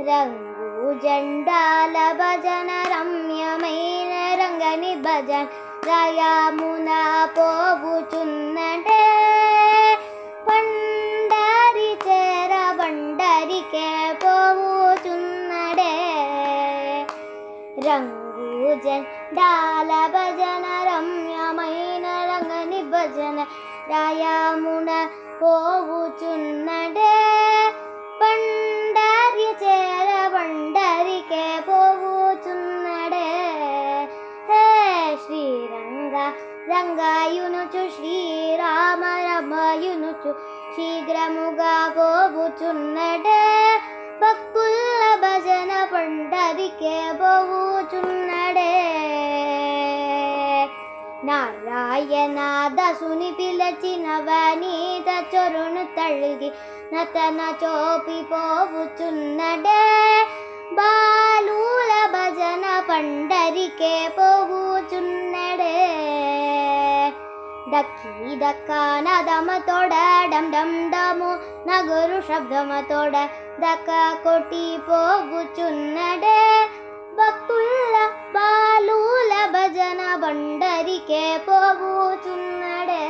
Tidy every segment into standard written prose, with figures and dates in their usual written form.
రంగు జెండాల భజన రమ్యమైన రంగని భజన రాయమున పోవుచున్నడే పండరి చేర బండరికే పోవుచున్నడే రంగు జెండాల భజన రమ్యమైన రంగని భజన రాయమున పోవుచున్నడే పండరి చేర బండరికే పోవుచున్నడే హే శ్రీరంగ రంగాయునుచు శ్రీరామ రమయునుచు శీఘ్రముగా పోవుచున్నడే భక్తుల భజన పండరికే పోవుచున్నడే నారాయణ దసుని పిలచిన వనీత చొరును తల్గి నతన చోపి పోవుచున్నడే బాలుల భజన పండరికే పోవుచున్నడే దక్కి దక్కనదమ తోడ డమ్ డమ్ డము నగురు శబ్దమ తోడ దక్క కొట్టి పోవుచున్నడే భక్తుల బాలుల భజన బండరికే పోవుచున్నడే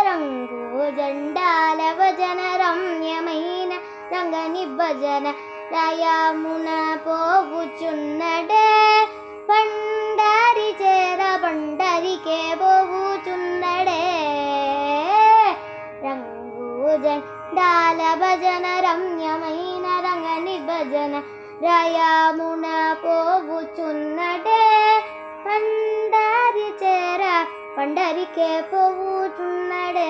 రంగు జెండాల భజన రమ్యమైన రంగని భజన రాయమున పోవుచున్నడే పండరి చేర బండరికే పోవుచున్నడే రంగు జెండాల భజన రమ్యమైన రంగని భజన రాయమున పోవుచున్నడే పండరి చేర పండరికే పోవుచున్నడే.